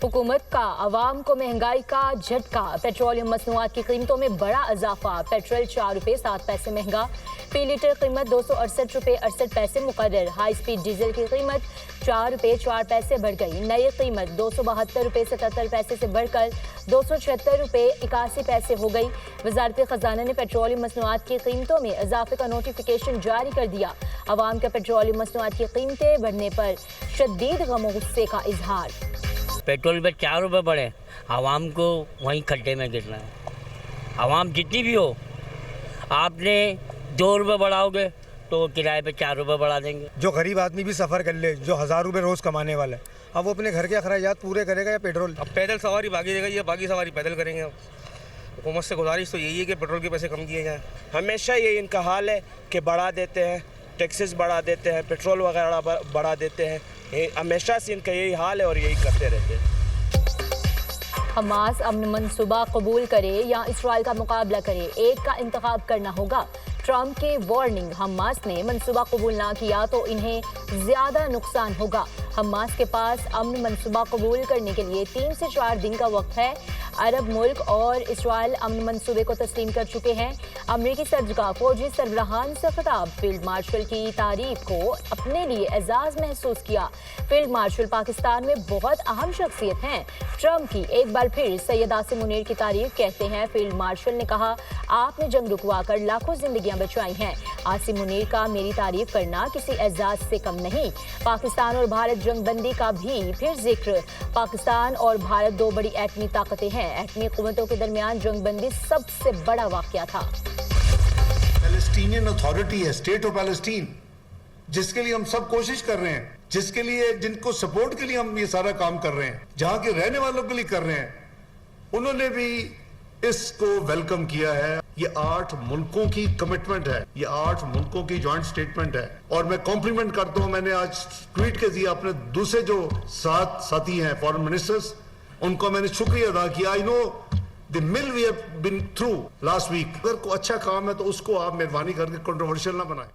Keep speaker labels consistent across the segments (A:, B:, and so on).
A: हुकूमत का आवाम को महंगाई का झटका। पेट्रोलियम मसनूआत की कीमतों में बड़ा इजाफा। पेट्रोल 4 रुपये 7 पैसे महंगा। फी लीटर कीमत 268 रुपये 68 पैसे मुकर्रर। हाई स्पीड डीजल की कीमत 4 रुपये 4 पैसे बढ़ गई। नई कीमत 272 रुपये 77 पैसे से बढ़कर 276 रुपये 81 पैसे हो गई। वजारत खजाना ने पेट्रोलियम मसनूआत की कीमतों में इजाफे का नोटिफिकेशन जारी कर दिया। आवाम का पेट्रोलियम मसनूआत की कीमतें बढ़ने पर शदीद गम और गुस्से का इजहार।
B: पेट्रोल पे 4 रुपये बढ़े, आवाम को वहीं खड्डे में गिरना है। आवाम जितनी भी हो, आपने 2 रुपये बढ़ाओगे तो किराए पे 4 रुपये बढ़ा देंगे।
C: जो गरीब आदमी भी सफ़र कर ले, जो 1000 रुपये रोज़ कमाने वाला है, अब वो अपने घर के अखराजात पूरे करेगा या पेट्रोल?
D: अब पैदल सवारी बागी देगा या बाकी सवारी पैदल करेंगे। हुकूमत से गुजारिश तो यही है कि पेट्रोल के पैसे कम किए जाएँ।
E: हमेशा ये इनका हाल है कि बढ़ा देते हैं, टैक्सेस बढ़ा देते हैं, पेट्रोल वगैरह बढ़ा देते हैं। हमेशा से इनका यही हाल है और यही करते रहते हैं।
A: हमास अमन मंसूबा कबूल करे या इसराइल का मुकाबला करे, एक का इंतखाब करना होगा। ट्रंप की वार्निंग। हमास ने मंसूबा कबूल ना किया तो इन्हें ज्यादा नुकसान होगा। हमास के पास अमन मंसूबा कबूल करने के लिए 3 से 4 दिन का वक्त है। अरब मुल्क और इसराइल अमन मंसूबे को तस्लीम कर चुके हैं। अमरीकी सदर का फौजी सरबराहान से खिताब। फील्ड मार्शल की तारीफ को अपने लिए एजाज महसूस किया। फील्ड मार्शल पाकिस्तान में बहुत अहम शख्सियत हैं। ट्रंप की एक बार फिर सैयद आसिम मुनीर की तारीफ कहते हैं फील्ड मार्शल ने कहा, आपने जंग रुकवा कर लाखों जिंदगियां बचाई हैं। आसिम मुनीर का मेरी तारीफ करना किसी एजाज से कम नहीं। पाकिस्तान और भारत जंगबंदी का भी फिर जिक्र। पाकिस्तान और भारत 2 बड़ी एटमी ताकतें हैं। एटमी कुव्वतों के दरमियान जंगबंदी सबसे बड़ा वाकया था।
F: पैलेस्टीनियन अथॉरिटी है, स्टेट ऑफ पैलेस्टीन, जिसके लिए हम सब कोशिश कर रहे हैं, जिसके लिए जिनको सपोर्ट के लिए हम ये सारा काम कर रहे हैं, जहां के रहने वालों के लिए कर रहे हैं, उन्होंने भी इसको वेलकम किया है। ये 8 मुल्कों की कमिटमेंट है, ये 8 मुल्कों की जॉइंट स्टेटमेंट है और मैं कॉम्प्लीमेंट करता हूं। मैंने आज ट्वीट के दिया अपने दूसरे जो साथी हैं फॉरेन मिनिस्टर्स, उनको मैंने शुक्रिया अदा किया। I know the mill we have been through last week. अगर कोई अच्छा काम है तो उसको आप मेहरबानी करके कंट्रोवर्शियल ना बनाएं।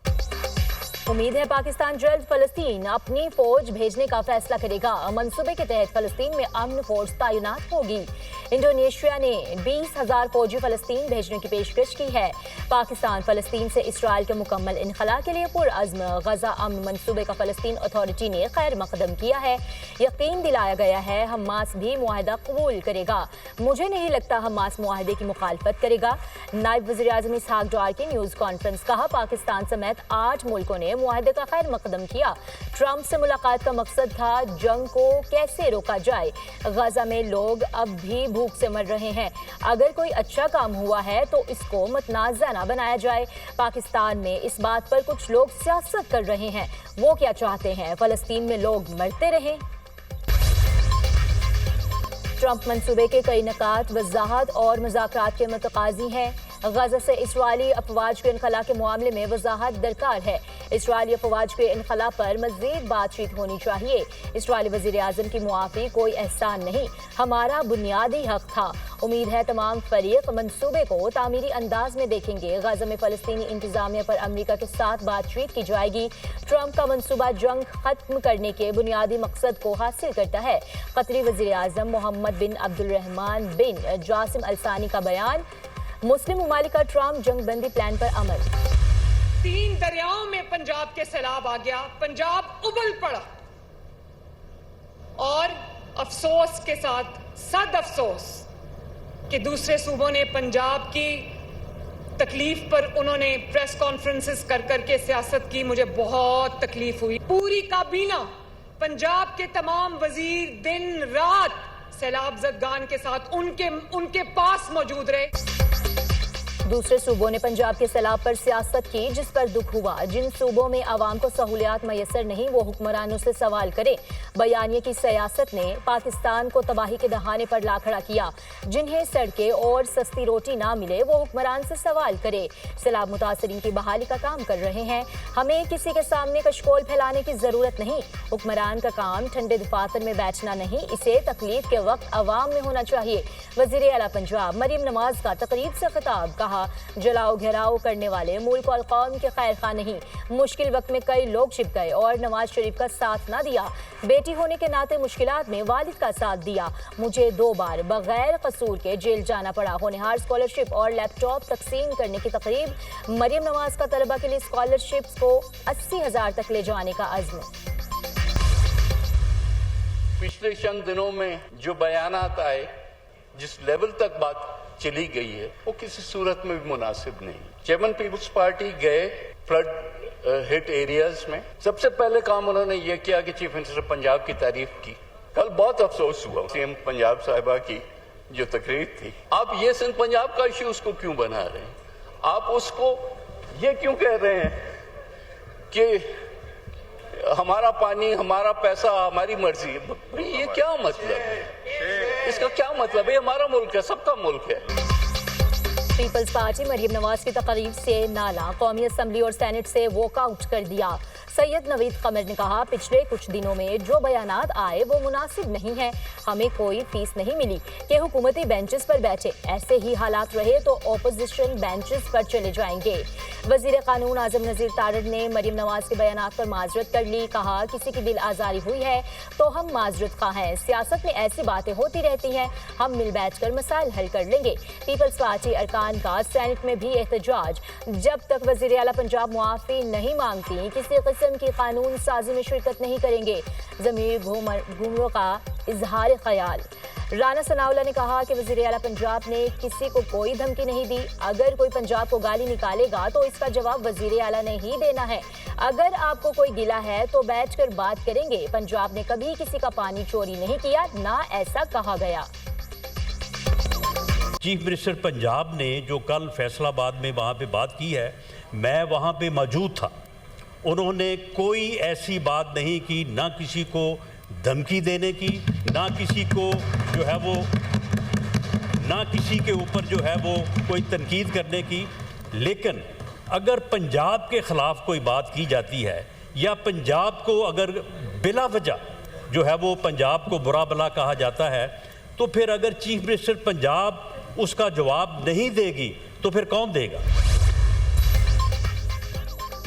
A: उम्मीद है पाकिस्तान जल्द फलस्तीन अपनी फौज भेजने का फैसला करेगा। मंसूबे के तहत फलस्तीन में अमन फोर्स तैनात होगी। इंडोनेशिया ने 20,000 फौजी फलस्तीन भेजने की पेशकश की है। पाकिस्तान फलस्तीन से इसराइल के मुकम्मल इनखला के लिए पुरअज़्म। गजा अमन मंसूबे का फलस्तीन अथॉरिटी ने खैर मकदम किया है। यकीन दिलाया गया है हमास भी मुआहदा कबूल करेगा। मुझे नहीं लगता हमास मुआहदे की मुखालफत करेगा। नायब वज़ीर आज़म इसहाक डार की न्यूज़ कॉन्फ्रेंस। कहा, पाकिस्तान समेत 8 मुल्कों ने मुआहदे का खैर मकदम किया। ट्रंप से मुलाकात का मकसद था जंग को कैसे रोका जाए। गजा में लोग अब भी भूख से मर रहे हैं। अगर कोई अच्छा काम हुआ है तो इसको मतनाज़ा ना बनाया जाए। पाकिस्तान में इस बात पर कुछ लोग सियासत कर रहे हैं। वो क्या चाहते हैं, फलस्तीन में लोग मरते रहें? ट्रंप मंसूबे के कई नकात वजाहत और मुज़ाकरात के मुतकाज़ी हैं। गजा से इसराइली अफवाज के इनखला के मामले में वजाहत दरकार है। इसराइली अफवाज के इनखला पर मज़ीद बातचीत होनी चाहिए। इसराइली वज़ीर आज़म की मुआफ़ी कोई एहसान नहीं, हमारा बुनियादी हक था। उम्मीद है तमाम फरीक मंसूबे को तामीरी अंदाज में देखेंगे। गजा में फ़लस्तीनी इंतज़ामिया पर अमरीका के साथ बातचीत की जाएगी। ट्रंप का मंसूबा जंग ख़त्म करने के बुनियादी मकसद को हासिल करता है। कतरी वज़ीर आज़म मोहम्मद बिन अब्दुलरहमान बिन जासिम अल-सानी का बयान। मुस्लिम ममालिक का ट्रंप जंगबंदी प्लान पर अमल।
G: 3 दरियाओं में पंजाब के सैलाब आ गया, पंजाब उबल पड़ा और अफसोस के साथ सद अफसोस कि दूसरे सूबों ने पंजाब की तकलीफ पर उन्होंने प्रेस कॉन्फ्रेंसेस कर करके सियासत की। मुझे बहुत तकलीफ हुई। पूरी काबीना, पंजाब के तमाम वजीर दिन रात सैलाब ज़दगान के साथ उनके पास मौजूद रहे।
A: दूसरे सूबों ने पंजाब के सैलाब पर सियासत की, जिस पर दुख हुआ। जिन सूबों में आवाम को सहूलियात मैसर नहीं, वो हुक्मरानों से सवाल करे। बयानिए की सियासत ने पाकिस्तान को तबाही के दहाने पर ला खड़ा किया। जिन्हें सड़कें और सस्ती रोटी ना मिले, वो हुक्मरान से सवाल करे। सैलाब मुतासरीन की बहाली का काम कर रहे हैं। हमें किसी के सामने कशकोल फैलाने की जरूरत नहीं। हुक्मरान का काम ठंडे दफातर में बैठना नहीं, इसे तकलीफ के वक्त अवाम में होना चाहिए। वज़ीर आला पंजाब मरीम नवाज का तकरीब से खिताब। कहा, کہا جلاؤ گھیراؤ کرنے والے ملک اور قوم کے خیر خواہ نہیں. مشکل وقت میں کئی لوگ چھپ گئے اور نواز شریف کا ساتھ نہ دیا. بیٹی ہونے کے ناطے مشکلات میں والد کا ساتھ دیا. مجھے 2 بار بغیر قصور کے جیل جانا پڑا. ہونہار اسکالرشپ اور لیپ ٹاپ تقسیم کرنے کی تقریب. مریم نواز کا طلبہ کے لیے اسکالرشپس کو 80,000 تک لے جانے کا عزم.
H: پچھلے چند دنوں میں جو بیانات آئے, جس لیول تک بات چلی گئی ہے, وہ کسی صورت میں بھی مناسب نہیں. چیئرمین پیپلز پارٹی گئے فلڈ ہٹ ایریاز میں. سب سے پہلے کام انہوں نے یہ کیا کہ چیف منسٹر پنجاب کی تعریف کی. کل بہت افسوس ہوا سی ایم پنجاب صاحبہ کی جو تقریر تھی. آپ یہ سندھ پنجاب کا ایشو اس کو کیوں بنا رہے ہیں؟ آپ اس کو یہ کیوں کہہ رہے ہیں کہ ہمارا پانی, ہمارا پیسہ, ہماری مرضی ہے؟ بھئی یہ کیا مطلب ہے؟ اس کا کیا مطلب ہے؟ ہمارا ملک ہے, سب کا ملک ہے.
A: پیپلز پارٹی مریم نواز کی تقریر سے نالا. قومی اسمبلی اور سینٹ سے واک آؤٹ کر دیا. سید نوید قمر نے کہا پچھلے کچھ دنوں میں جو بیانات آئے وہ مناسب نہیں ہیں. ہمیں کوئی فیس نہیں ملی کہ حکومتی بینچز پر بیٹھے. ایسے ہی حالات رہے تو اپوزیشن بینچز پر چلے جائیں گے. وزیر قانون اعظم نذیر تارڑ نے مریم نواز کے بیانات پر معذرت کر لی. کہا کسی کی دل آزاری ہوئی ہے تو ہم معذرت خواہ ہیں. سیاست میں ایسی باتیں ہوتی رہتی ہیں, ہم مل بیٹھ کر مسائل حل کر لیں گے. پیپلز پارٹی ارکان کا سینٹ میں بھی احتجاج. جب تک وزیر اعلیٰ پنجاب معافی نہیں مانگتی کسی قسم کی قانون سازی میں شرکت نہیں کریں گے. ضمیر گھومروں کا اظہار خیال. رانا ثناءاللہ نے کہا کہ وزیر اعلیٰ پنجاب نے کسی کو کوئی دھمکی نہیں دی. اگر کوئی پنجاب کو گالی نکالے گا تو اس کا جواب وزیر اعلیٰ نے ہی دینا ہے. اگر آپ کو کوئی گلہ ہے تو بیٹھ کر بات کریں گے. پنجاب نے کبھی کسی کا پانی چوری نہیں کیا, نہ ایسا کہا گیا.
I: چیف منسٹر پنجاب نے جو کل فیصل آباد میں وہاں پہ بات کی ہے, میں وہاں پہ موجود تھا. انہوں نے کوئی ایسی بات نہیں کی, نہ کسی کو دھمکی دینے کی, نہ کسی کو جو ہے وہ, نہ کسی کے اوپر جو ہے وہ کوئی تنقید کرنے کی. لیکن اگر پنجاب کے خلاف کوئی بات کی جاتی ہے یا پنجاب کو اگر بلا وجہ جو ہے وہ پنجاب کو برا بلا کہا جاتا ہے, تو پھر اگر چیف منسٹر پنجاب اس کا جواب نہیں دے گی تو پھر کون دے گا؟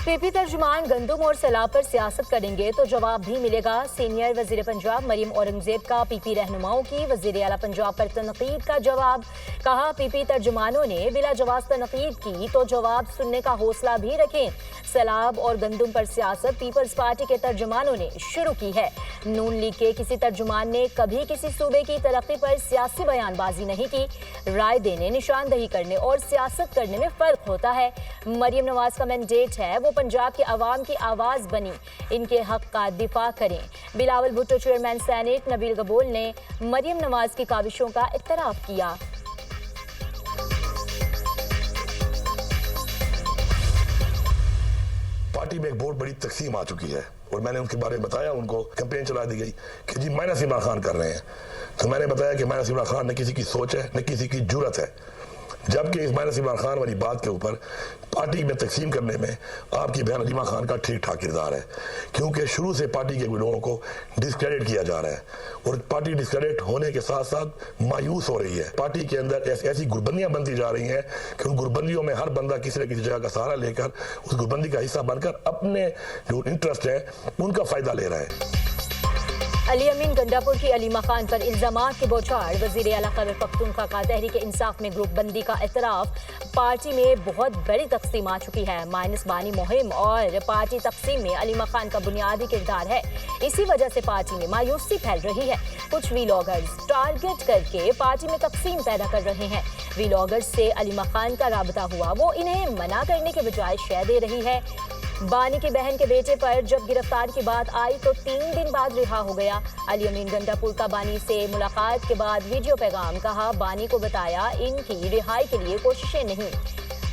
A: پی پی ترجمان گندم اور سیلاب پر سیاست کریں گے تو جواب بھی ملے گا. سینئر وزیر پنجاب مریم اورنگزیب کا پی پی رہنماؤں کی وزیر اعلیٰ پنجاب پر تنقید کا جواب. کہا پی پی ترجمانوں نے بلا جواز تنقید کی تو جواب سننے کا حوصلہ بھی رکھیں. سیلاب اور گندم پر سیاست پیپلز پارٹی کے ترجمانوں نے شروع کی ہے. نون لیگ کے کسی ترجمان نے کبھی کسی صوبے کی ترقی پر سیاسی بیان بازی نہیں کی. رائے دینے, نشاندہی کرنے اور سیاست کرنے میں فرق ہوتا ہے. مریم نواز کا مینڈیٹ ہے وہ پنجاب کے عوام کی آواز بنی, ان کے حق کا دفاع کریں. بلاول بھٹو چیئرمین سینٹ نبیل گبول نے مریم نواز کی کاوشوں کا اعتراف کیا.
J: پارٹی میں ایک بہت بڑی تقسیم آ چکی ہے اور میں نے ان کے بارے میں بتایا, ان کو کیمپین چلا دی گئی کہ جی مائنس عمران خان کر رہے ہیں. تو میں نے بتایا کہ مائنس عمران خان نہ کسی کی سوچ ہے, نہ کسی کی جرت ہے. جبکہ اس مائنس عمران خان والی بات کے اوپر پارٹی میں تقسیم کرنے میں آپ کی بہن علیمہ خان کا ٹھیک ٹھاک کردار ہے, کیونکہ شروع سے پارٹی کے لوگوں کو ڈسکریڈٹ کیا جا رہا ہے اور پارٹی ڈسکریڈٹ ہونے کے ساتھ ساتھ مایوس ہو رہی ہے. پارٹی کے اندر ایسی گربندیاں بنتی جا رہی ہیں کہ ان گربندیوں میں ہر بندہ کسی نہ کسی جگہ کا سہارا لے کر اس گربندی کا حصہ بن کر اپنے جو انٹرسٹ ہیں ان کا فائدہ لے رہا ہے.
A: علی امین گنڈاپور کی علیمہ خان پر الزامات کے بوچھاڑ. وزیر اعلیٰ خیبر پختونخوا کا تحریک انصاف میں گروپ بندی کا اعتراف. پارٹی میں بہت بڑی تقسیم آ چکی ہے. مائنس بانی مہم اور پارٹی تقسیم میں علیمہ خان کا بنیادی کردار ہے. اسی وجہ سے پارٹی میں مایوسی پھیل رہی ہے. کچھ ویلاگرز ٹارگٹ کر کے پارٹی میں تقسیم پیدا کر رہے ہیں. ویلاگرز سے علیمہ خان کا رابطہ ہوا, وہ انہیں منع کرنے کے بجائے شے دے رہی ہے. بانی کی بہن کے بیٹے پر جب گرفتار کی بات آئی تو 3 دن بعد رہا ہو گیا. علی امین گنڈاپور کا بانی سے ملاقات کے بعد ویڈیو پیغام. کہا بانی کو بتایا ان کی رہائی کے لیے کوششیں نہیں,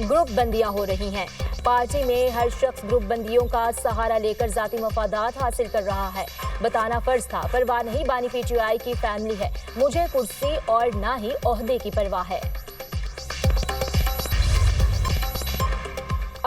A: گروپ بندیاں ہو رہی ہیں. پارٹی میں ہر شخص گروپ بندیوں کا سہارا لے کر ذاتی مفادات حاصل کر رہا ہے. بتانا فرض تھا, پرواہ نہیں بانی پی ٹی آئی کی فیملی ہے, مجھے کرسی اور نہ ہی عہدے کی پرواہ ہے.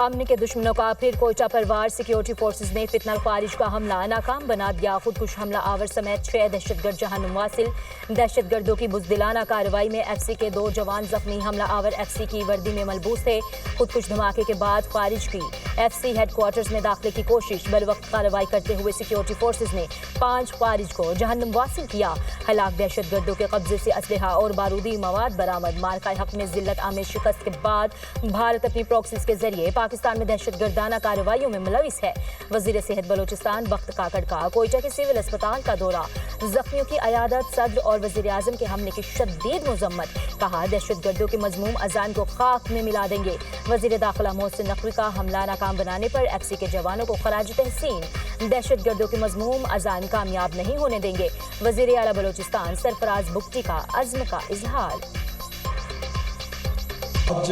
A: امن کے دشمنوں کا پھر کوئٹہ پر وار، سیکیورٹی فورسز نے فتنہ الخوارج کا حملہ ناکام بنا دیا، خودکش حملہ آور سمیت 6 دہشت گرد جہنم واصل، دہشت گردوں کی بزدلانہ کارروائی میں ایف سی کے 2 جوان زخمی، حملہ آور ایف سی کی وردی میں ملبوس تھے، خودکش دھماکے کے بعد خارج کی ایف سی ہیڈ کوارٹرز میں داخلے کی کوشش، بروقت کارروائی کرتے ہوئے سیکیورٹی فورسز نے 5 خارج کو جہنم واصل کیا، ہلاک دہشت گردوں کے قبضے سے اسلحہ اور بارودی مواد برآمد، مارکہ حق میں ذلت آمیز شکست کے بعد بھارت اپنی پراکسیز کے ذریعے پاکستان میں دہشت گردانہ کارروائیوں میں ملوث ہے۔ وزیر صحت بلوچستان بخت کاکڑ کا کوئٹہ کے سول اسپتال کا دورہ، زخمیوں کی عیادت، صدر اور وزیر اعظم کے حملے کی شدید مذمت، کہا دہشت گردوں کے مذموم عزائم کو خاک میں ملا دیں گے۔ وزیر داخلہ محسن نقوی کا حملہ ناکام بنانے پر ایف سی کے جوانوں کو خراج تحسین، دہشت گردوں کے مذموم عزائم کامیاب نہیں ہونے دیں گے، وزیر اعلیٰ بلوچستان سرفراز بگٹی کا عزم کا اظہار۔
K: آج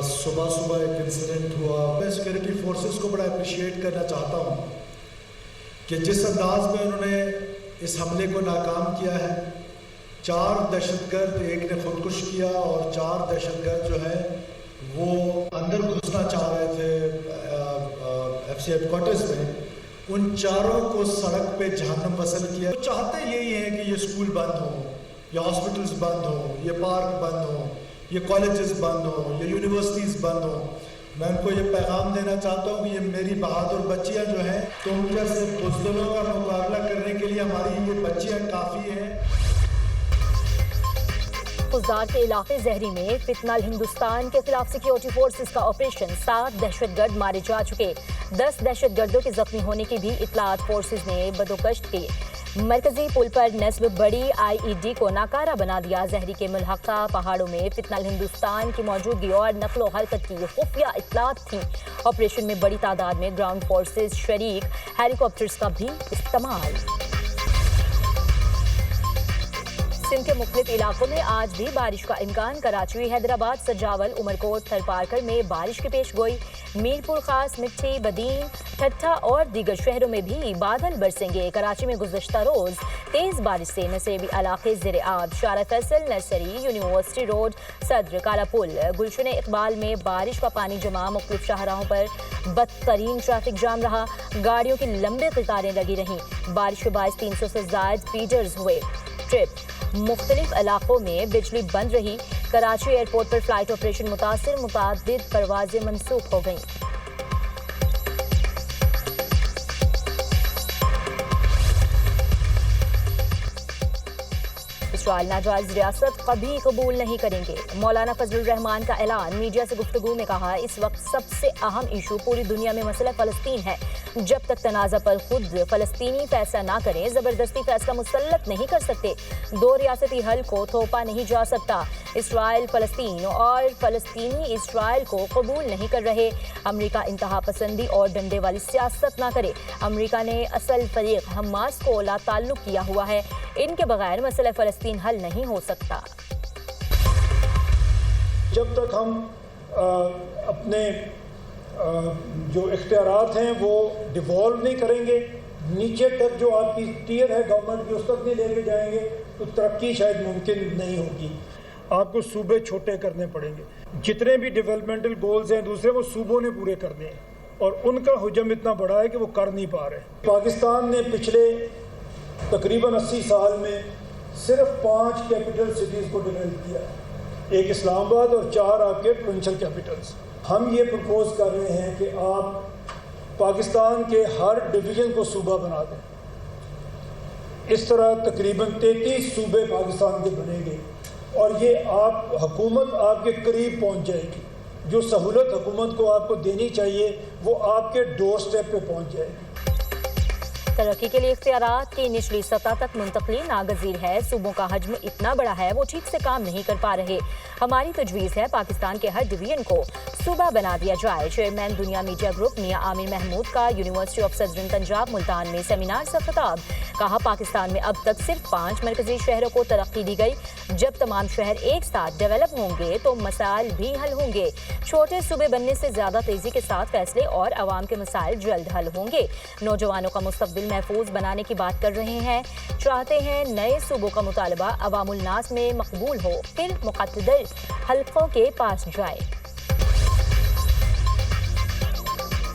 K: صبح ایک انسیڈنٹ ہوا، میں سیکورٹی فورسز کو بڑا اپریشیٹ کرنا چاہتا ہوں کہ جس انداز میں انہوں نے اس حملے کو ناکام کیا ہے، 4 دہشت گرد، ایک نے خودکش کیا اور 4 دہشت گرد جو ہے وہ اندر گھسنا چاہ رہے تھے ایف سی ہیڈ کوارٹرز میں، ان چاروں کو سڑک پہ جہنم وصل کیا۔ وہ چاہتے یہی ہیں کہ یہ اسکول بند ہوں، یہ ہاسپٹلز بند ہوں، یہ پارک بند ہوں، یہ کالجز بند ہوں، یہ یونیورسٹیز بند ہوں۔ میں ان کو یہ پیغام دینا چاہتا ہوں کہ یہ میری بہادر بچیاں جو ہیں، تم جیسے بزدلوں کا مقابلہ کرنے کے لیے ہماری یہ بچیاں کافی ہیں۔
A: خزدار کے علاقے زہری میں فتنہ ہندوستان کے خلاف سیکیورٹی فورسز کا آپریشن، 7 دہشت گرد مارے جا چکے، 10 دہشت گردوں کے زخمی ہونے کی بھی اطلاعات فورسز نے بدوکشت کی۔ مرکزی پل پر نصب بڑی آئی ای ڈی کو ناکارہ بنا دیا، زہری کے ملحقہ پہاڑوں میں فتنہ ہندوستان کی موجودگی اور نقل و حرکت کی خفیہ اطلاعات تھیں۔ آپریشن میں بڑی تعداد میں گراؤنڈ فورسز شریک، ہیلی کاپٹرز کا بھی استعمال۔ سندھ کے مختلف علاقوں میں آج بھی بارش کا امکان، کراچی، حیدرآباد، سجاول، عمرکوٹ، تھرپارکر میں بارش کی پیش گوئی، میرپور خاص، مٹھی، بدین، ٹھٹھہ اور دیگر شہروں میں بھی بادل برسیں گے۔ کراچی میں گزشتہ روز تیز بارش سے نصیبی علاقے زیر آب، شارع فیصل، نرسری، یونیورسٹی روڈ، صدر، کالا پل، گلشن اقبال میں بارش کا پانی جمع، مختلف شاہراہوں پر بدترین ٹریفک جام رہا، گاڑیوں کی لمبی قطاریں لگی رہیں، بارش کے باعث 300 سے زائد فیڈرز ہوئے ٹرپ، مختلف علاقوں میں بجلی بند رہی، کراچی ایئرپورٹ پر فلائٹ آپریشن متاثر، متعدد پروازیں منسوخ ہو گئیں۔ اسرائیل ناجائز ریاست کبھی قبول نہیں کریں گے، مولانا فضل الرحمان کا اعلان، میڈیا سے گفتگو میں کہا اس وقت سب سے اہم ایشو پوری دنیا میں مسئلہ فلسطین ہے، جب تک تنازع پر خود فلسطینی فیصلہ نہ کریں زبردستی فیصلہ مسلط نہیں کر سکتے، 2 ریاستی حل کو تھوپا نہیں جا سکتا، اسرائیل فلسطین اور فلسطینی اسرائیل کو قبول نہیں کر رہے، امریکہ انتہا پسندی اور ڈنڈے والی سیاست نہ کرے، امریکہ نے اصل فریق حماس کو لا تعلق کیا ہوا ہے، ان کے بغیر مسئلہ فلسطین حل نہیں ہو سکتا۔
K: جب تک ہم اپنے جو اختیارات ہیں وہ ڈیوالو نہیں کریں گے، نیچے تک جو آپ کی ٹیئر ہے گورنمنٹ کی اس تک نہیں لے کے جائیں گے تو ترقی شاید ممکن نہیں ہوگی۔ آپ کو صوبے چھوٹے کرنے پڑیں گے، جتنے بھی ڈیولپمنٹل گولز ہیں دوسرے وہ صوبوں نے پورے کرنے ہیں، اور ان کا حجم اتنا بڑا ہے کہ وہ کر نہیں پا رہے۔ پاکستان نے پچھلے تقریباً 80 سال میں صرف 5 کیپٹل سٹیز کو ڈیولپ کیا، ایک اسلام آباد اور 4 آپ کے پروونشل کیپٹلز۔ ہم یہ پرپوز کر رہے ہیں کہ آپ پاکستان کے ہر ڈویژن کو صوبہ بنا دیں، اس طرح تقریباً 33 صوبے پاکستان کے بنیں گے، اور یہ آپ حکومت آپ کے قریب پہنچ جائے گی، جو سہولت حکومت کو آپ کو دینی چاہیے وہ آپ کے ڈور سٹیپ پہ پہنچ جائے گی۔
A: ترقی کے لیے اختیارات کی نچلی سطح تک منتقلی ناگزیر ہے، صوبوں کا حجم اتنا بڑا ہے وہ ٹھیک سے کام نہیں کر پا رہے، ہماری تجویز ہے پاکستان کے ہر ڈویژن کو صوبہ بنا دیا جائے۔ چیئرمین دنیا میڈیا گروپ میاں عامر محمود کا university of southern Punjab Multan میں سیمینار سے خطاب، کہا پاکستان میں اب تک صرف 5 مرکزی شہروں کو ترقی دی گئی، جب تمام شہر ایک ساتھ ڈیولپ ہوں گے تو مسائل بھی حل ہوں گے، چھوٹے صوبے بننے سے زیادہ تیزی کے ساتھ فیصلے اور عوام کے مسائل جلد حل ہوں گے، نوجوانوں کا مستقبل محفوظ بنانے کی بات کر رہے ہیں، چاہتے ہیں نئے صوبوں کا مطالبہ عوام الناس میں مقبول ہو، پھر مقتدر حلقوں کے پاس جائے۔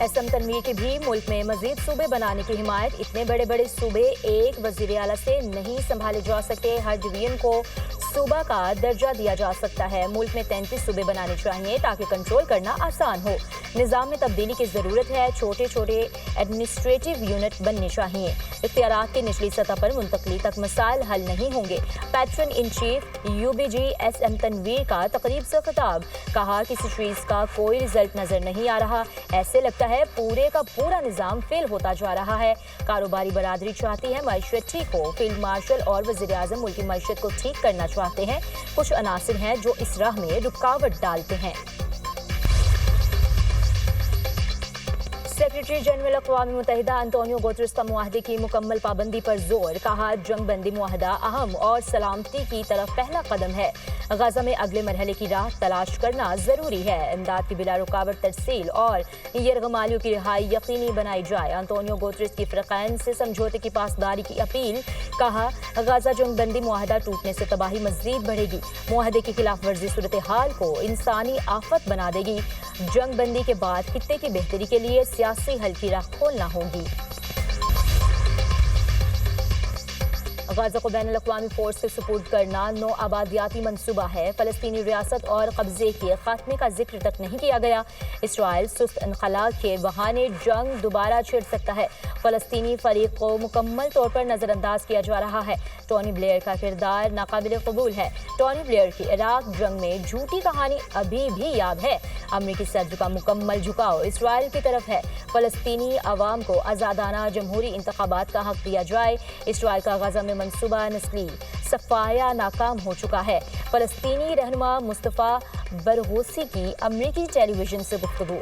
A: एस एम तनवीर की भी मुल्क में मजीद सूबे बनाने की हिमायत। इतने बड़े बड़े सूबे एक वजीर आला से नहीं संभाले जा सकते, हर डिवीजन को सूबा का दर्जा दिया जा सकता है। मुल्क में 33 सूबे बनाने चाहिए ताकि कंट्रोल करना आसान हो। निज़ाम में तब्दीली की ज़रूरत है, छोटे छोटे एडमिनिस्ट्रेटिव यूनिट बनने चाहिए। इख्तियारात की निचली सतह पर मुंतकली तक मसाइल हल नहीं होंगे। Patron in chief UBG SM Tanveer का तकरीब से खिताब, कहा किसी चीज़ का कोई रिजल्ट नजर नहीं आ रहा, ऐसे लगता है पूरे का पूरा निज़ाम फेल होता जा रहा है। कारोबारी बरादरी चाहती है मईशत ठीक हो, फील्ड मार्शल और वज़ीर आज़म मुल्क की मईशत को ठीक करना चाहते हैं। कुछ अनासिर हैं जो इस राह में रुकावट डालते हैं। सेक्रेटरी जनरल अक़वाम मुत्तहिदा अंतोनियो गुतरेस का मुआहदे की मुकम्मल पाबंदी पर जोर, कहा जंग बंदी मुआहदा अहम और सलामती की तरफ पहला कदम है। गजा में अगले मरहले की राह तलाश करना जरूरी है। इमदाद की बिला रुकावट तरसील और यरगमालियों की रिहाई यकीनी बनाई जाए। अंतोनियो गुतरेस की फ़रक़ैन से समझौते की पासदारी की अपील, कहा गजा जंग बंदी मुआहदा टूटने से तबाही मज़ीद बढ़ेगी। मुआहदे की खिलाफ वर्जी सूरत हाल को इंसानी आफत बना देगी। जंग बंदी के बाद खित्ते की बेहतरी के लिए सियासी हल की राह खोलना होगी। गाज़ा को बैनुल अक़वामी फोर्स से सुपुर्द करना नौ आबादियाती मंसूबा है। फ़लस्तीनी रियासत और कब्ज़े के खात्मे का जिक्र तक नहीं किया गया। इसराइल सुस्त इनक़लाब के बहाने जंग दोबारा छिड़ सकता है। फ़लस्तीनी फ़रीक को मुकम्मल तौर पर नज़रअंदाज किया जा रहा है। टोनी ब्लेयर का किरदार नाकाबिल कबूल है। टोनी ब्लेयर की इराक जंग में झूठी कहानी अभी भी याद है। अमरीकी सदर का मुकम्मल झुकाव इसराइल की तरफ है। फ़लस्तीनी अवाम को आज़ादाना जमहूरी इंतखाबात का हक दिया जाए। इसराइल का गाज़ा में मंसूबा नस्ली सफाया नाकाम हो चुका है। फ़लस्तीनी रहनुमा मुस्तफ़ा बरगोसी की अमरीकी टेलीविजन से गुफ्तगू।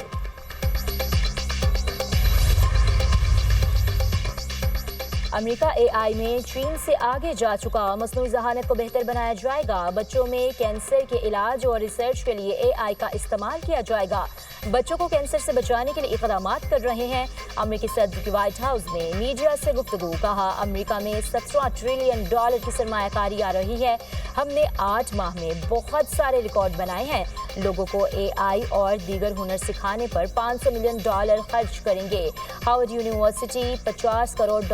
A: अमेरिका AI में चीन से आगे जा चुका, मसनूई ज़हानत को बेहतर बनाया जाएगा। बच्चों में कैंसर के इलाज और रिसर्च के लिए AI का इस्तेमाल किया जाएगा। बच्चों को कैंसर से बचाने के लिए इक़दामात कर रहे हैं। अमेरिकी सदर की व्हाइट हाउस ने मीडिया से गुफ्तगू, कहा अमेरिका में $17 ट्रिलियन की सरमायाकारी आ रही है। हमने 8 माह में बहुत सारे रिकॉर्ड बनाए हैं। लोगों को AI और दीगर हुनर सिखाने पर $500 मिलियन खर्च करेंगे। हार्वर्ड यूनिवर्सिटी $50 करोड़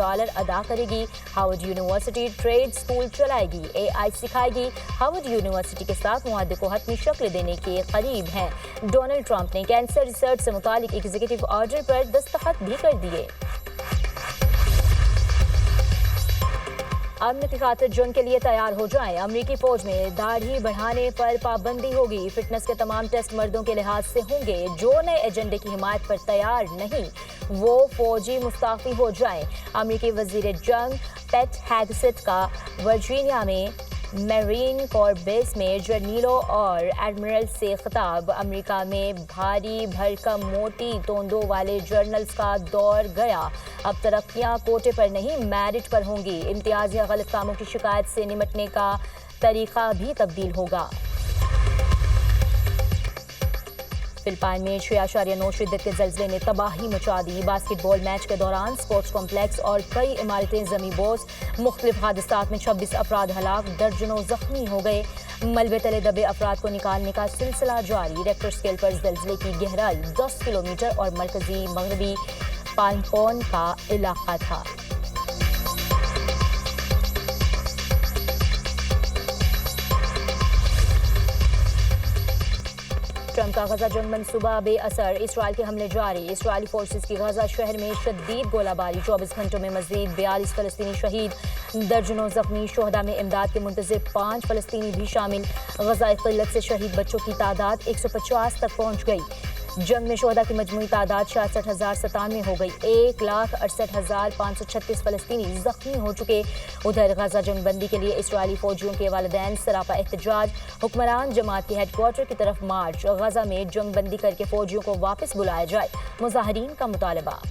A: अदा करेगी। हार्वर्ड यूनिवर्सिटी ट्रेड स्कूल चलाएगी, AI सिखाएगी। हार्वर्ड यूनिवर्सिटी के साथ मुआहदे को हतमी शक्ल देने के करीब हैं। डोनाल्ड ट्रंप ने कैंसर रिसर्च से मुतालिक एग्जीक्यूटिव ऑर्डर पर दस्तखत भी कर दिए। अमन की खातिर जंग के लिए तैयार हो जाएं। अमरीकी फौज में दाढ़ी बढ़ाने पर पाबंदी होगी। फिटनेस के तमाम टेस्ट मर्दों के लिहाज से होंगे। जो नए एजेंडे की हिमायत पर तैयार नहीं, वो फौजी मुस्ताफी हो जाएं। अमरीकी वजीर जंग पेट हेगसेट का वर्जीनिया में मेरीन कोर बेस में जर्नीलों और एडमिरल से खिताब। अमेरिका में भारी भरकम मोटी तोंदों वाले जर्नल्स का दौर गया। अब तरक्कियां कोटे पर नहीं मेरिट पर होंगी। इम्तियाज या गलत कामों की शिकायत से निपटने का तरीका भी तब्दील होगा। फिलिपाइन में 6.9 शिद्दत के ज़लज़ले ने तबाही मचा दी। बास्केटबॉल मैच के दौरान स्पोर्ट्स कॉम्प्लेक्स और कई इमारतें ज़मींदोज़। मुख्तलिफ हादसात में 26 अफराद हलाक, दर्जनों जख्मी हो गए। मलबे तले दबे अफराद को निकालने का सिलसिला जारी। रेक्टर स्केल पर ज़लज़ले की गहराई 10 किलोमीटर और मरकजी मगरबी पानपोन का इलाका था। ट्रंप का गजा जंग मंसूबा बेअसर, इसराइल के हमले जारी। इसराइली फोर्सेस की गजा शहर में शदीद गोलाबारी। 24 घंटों में मजीद 42 फलस्तीनी शहीद, दर्जनों जख्मी। शोहदा में इमदाद के मुंतज़िर 5 फलस्तीनी भी शामिल। गजा किल्लत से शहीद बच्चों की तादाद 150 तक पहुँच गई। जंग में शोहदा की मजमूई तादाद 66,097 हो गई। 1,68,536 फलस्तीनी जख्मी हो चुके। उधर गजा जंग बंदी के लिए इसराइली फौजियों के वालिदैन सरापा एहतजाज। हुक्मरान जमात के हेडक्वार्टर की तरफ मार्च। गजा में जंग बंदी करके फौजियों को वापस बुलाया जाए, मुजाहिरीन का मुतालबा।